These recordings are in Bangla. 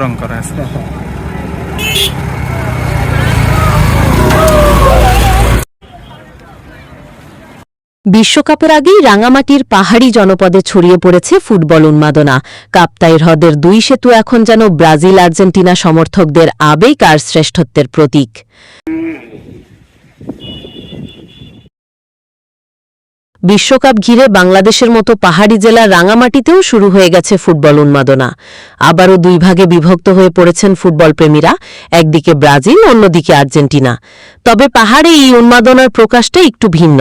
রং করা আছে। বিশ্বকাপের আগেই রাঙামাটির পাহাড়ি জনপদে ছড়িয়ে পড়েছে ফুটবল উন্মাদনা। কাপ্তাই হ্রদের দুই সেতু এখন যেন ব্রাজিল আর্জেন্টিনা সমর্থকদের আবেগ আর শ্রেষ্ঠত্বের প্রতীক। বিশ্বকাপ ঘিরে বাংলাদেশের মতো পাহাড়ি জেলা রাঙামাটিতেও শুরু হয়ে গেছে ফুটবল উন্মাদনা। আবারও দুই ভাগে বিভক্ত হয়ে পড়েছেন ফুটবল প্রেমীরা, একদিকে ব্রাজিল, অন্যদিকে আর্জেন্টিনা। তবে পাহাড়ে এই উন্মাদনার প্রকাশটা একটু ভিন্ন।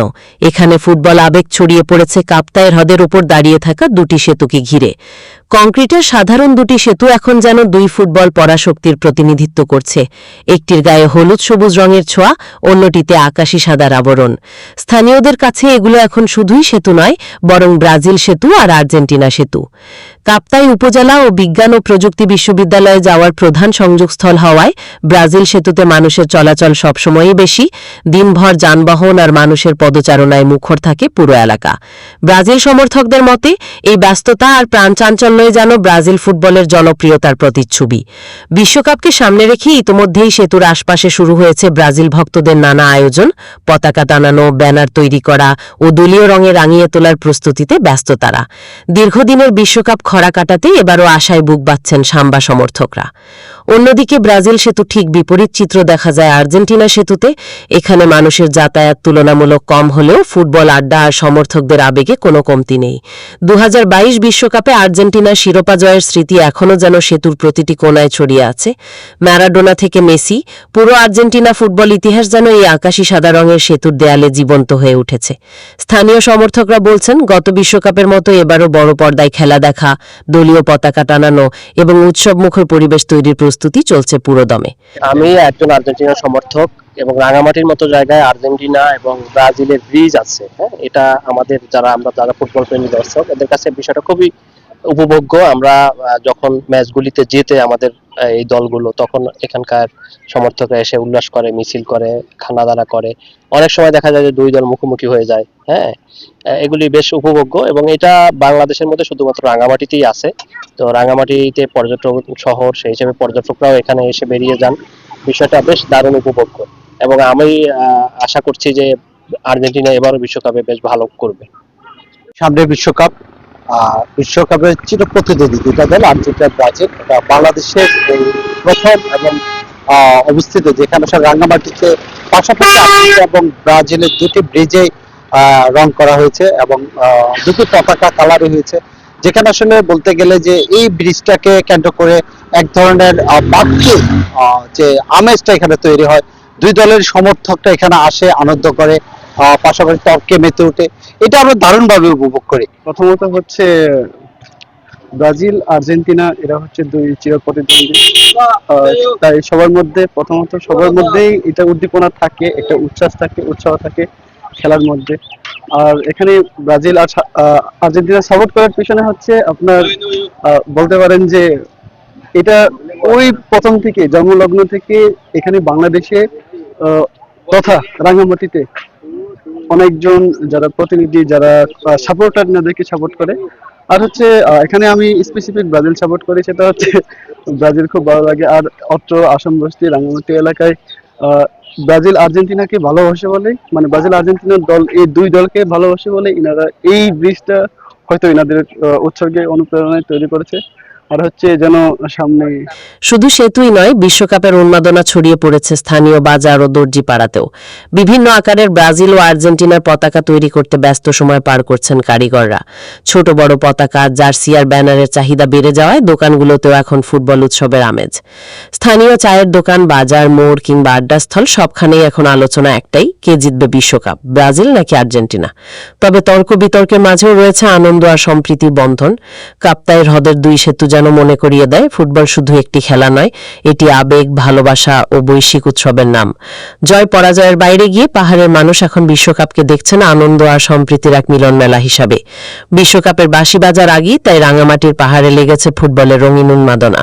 এখানে ফুটবল আবেগ ছড়িয়ে পড়েছে কাপ্তাই হ্রদের ওপর দাঁড়িয়ে থাকা দুটি সেতুকে ঘিরে। কংক্রিটের সাধারণ দুটি সেতু এখন যেন দুই ফুটবল পরাশক্তির প্রতিনিধিত্ব করছে। একটির গায়ে হলুদ সবুজ রঙের ছোঁয়া, অন্যটিতে আকাশি সাদার আবরণ। স্থানীয়দের কাছে এগুলো এখন শুধুই সেতু নয়, বরং ব্রাজিল সেতু আর আর্জেন্টিনা সেতু। কাপ্তাই উপজেলা ও বিজ্ঞান ও প্রযুক্তি বিশ্ববিদ্যালয়ে যাওয়ার প্রধান সংযোগস্থল হওয়ায় ব্রাজিল সেতুতে মানুষের চলাচল সবসময়ই বেশি। দিনভর যানবাহন আর মানুষের পদচারণায় মুখর থাকে পুরো এলাকা। ব্রাজিল সমর্থকদের মতে এই ব্যস্ততা আর প্রাণচাঞ্চল্যই যেন ব্রাজিল ফুটবলের জনপ্রিয়তার প্রতিচ্ছবি। বিশ্বকাপকে সামনে রেখে ইতোমধ্যেই সেতুর আশপাশে শুরু হয়েছে ব্রাজিল ভক্তদের নানা আয়োজন। পতাকা টানানো, ব্যানার তৈরি করা ও দলীয় রঙে রাঙিয়ে তোলার প্রস্তুতিতে ব্যস্ত তারা। দীর্ঘদিনের বিশ্বকাপ খরা কাটাতে এবারও আশায় বুক বাঁধছেন সাম্বা সমর্থকরা। অন্যদিকে ব্রাজিল সেতু ঠিক বিপরীত চিত্র দেখা যায় আর্জেন্টিনা সেতুতে। এখানে মানুষের যাতায়াত তুলনামূলক কম হলেও ফুটবল আড্ডা আর সমর্থকদের আবেগে কোনো কমতি নেই। 2022 বিশ্বকাপে আর্জেন্টিনার শিরোপা জয়ের স্মৃতি এখনও যেন সেতুর প্রতিটি কোণায় ছড়িয়ে আছে। ম্যারাডোনা থেকে মেসি, পুরো আর্জেন্টিনা ফুটবল ইতিহাস যেন এই আকাশি সাদা রঙের সেতুর দেয়ালে জীবন্ত হয়ে উঠেছে। স্থানীয় সমর্থকরা বলছেন, গত বিশ্বকাপের মতো এবারও বড় পর্দায় খেলা দেখা, দলীয় পতাকা টানানো এবং উৎসবমুখর পরিবেশ তৈরির প্রস্তুতি চলছে পুরোদমে। আমি একজন আর্জেন্টিনা সমর্থক এবং রাঙামাটির মতো জায়গায় আর্জেন্টিনা এবং ব্রাজিলের ব্রিজ আছে। হ্যাঁ, এটা আমাদের যারা ফুটবল প্রেমী দর্শক, এদের কাছে বিষয়টা খুবই উপভোগ্য। আমরা যখন ম্যাচগুলিতে জিতে আমাদের এই দলগুলো, তখন এখানকার সমর্থকরা এসে উল্লাস করে, মিছিল করে, খানা দানা করে। অনেক সময় দেখা যায় যে দুই দল মুখোমুখি হয়ে যায়। হ্যাঁ, এগুলি বেশ উপভোগ্য এবং এটা বাংলাদেশের মধ্যে শুধুমাত্র রাঙামাটিতেই আছে। তো রাঙামাটিতে পর্যটক শহর, সেই হিসেবে পর্যটকরাও এখানে এসে বেরিয়ে যান। বিষয়টা বেশ দারুণ উপভোগ্য এবং আমি আশা করছি যে আর্জেন্টিনা এবারও বিশ্বকাপে বেশ ভালো করবে। সামনে বিশ্বকাপের চির প্রতিদ্বন্দ্বী দুটা দল আর্জেন্টিনা, ব্রাজিল। এটা বাংলাদেশের এই প্রথম এবং অবস্থিত, যেখানে রাঙ্গামাটিতে পাশাপাশি আর্জেন্টিনা এবং ব্রাজিলের দুটি ব্রিজে রং করা হয়েছে এবং দুটি পতাকা কালারই হয়েছে। যেখানে আসলে বলতে গেলে যে এই ব্রিজটাকে কেন্দ্র করে এক ধরনের বাক্যে যে আমেজটা এখানে তৈরি হয়। দুই দলের সমর্থকরা এখানে আসে, আনন্দ করে, পাশাপাশি তর্কে মেতে ওঠে। এটা আমরা দারুণভাবে উপভোগ করি। প্রথমত হচ্ছে ব্রাজিল আর্জেন্টিনা, এরা হচ্ছে দুই চির প্রতিদ্বন্দ্বী। তাই সবার মধ্যেই এটা উদ্দীপনা থাকে, একটা উচ্ছ্বাস থাকে, উৎসাহ থাকে খেলার মধ্যে। আর এখানে ব্রাজিল আর আর্জেন্টিনা সাপোর্ট করার পিছনে হচ্ছে আপনার বলতে পারেন যে এটা ওই প্রথম থেকে, জন্মলগ্ন থেকে এখানে বাংলাদেশে তথা রাঙ্গামাটিতে অনেকজন যারা প্রতিনিধি, যারা সাপোর্টার, নাদেরকে সাপোর্ট করে। আর হচ্ছে এখানে আমি স্পেসিফিক ব্রাজিল সাপোর্ট করি, সেটা হচ্ছে ব্রাজিল খুব ভালো লাগে। আর অত্র আসাম বস্তি রাঙ্গামাটি এলাকায় ব্রাজিল আর্জেন্টিনাকে ভালোবাসে বলে, মানে ব্রাজিল আর্জেন্টিনার দল, এই দুই দলকে ভালোবাসে বলে ইনারা এই ব্রিজটা হয়তো ইনাদের উৎসর্গে অনুপ্রেরণায় তৈরি করেছে। আর হচ্ছে যেন সামনে শুধু সেতুই নয়, বিশ্বকাপের উন্মাদনা ছড়িয়ে পড়েছে স্থানীয় বাজার ও দর্জি পাড়াতেও। বিভিন্ন আকারের ব্রাজিল ও আর্জেন্টিনার পতাকা তৈরি করতে ব্যস্ত সময় পার করছেন কারিগররা। ছোট বড় পতাকা, জার্সি আর ব্যানারের চাহিদা বেড়ে যাওয়ায় দোকানগুলোতেও এখন ফুটবল উৎসবের আমেজ। স্থানীয় চায়ের দোকান, বাজার, মোড় কিংবা আড্ডাস্থল, সবখানেই এখন আলোচনা একটাই, কে জিতবে বিশ্বকাপ, ব্রাজিল নাকি আর্জেন্টিনা। তবে তর্ক বিতর্কের মাঝেও রয়েছে আনন্দ আর সম্প্রীতির বন্ধন। কাপ্তাই হ্রদের দুই সেতু যেন মনে করিয়ে দেয়, ফুটবল শুধু একটি খেলা নয়, এটি আবেগ, ভালোবাসা ও বৈশ্বিক উৎসবের নাম। জয় পরাজয়ের বাইরে গিয়ে পাহাড়ের মানুষ এখন বিশ্বকাপকে দেখছেন আনন্দ আর সম্প্রীতির এক মিলন মেলা হিসাবে। বিশ্বকাপের বাঁশি বাজার আগেই তাই রাঙামাটির পাহাড়ে লেগেছে ফুটবলের রঙিন উন্মাদনা।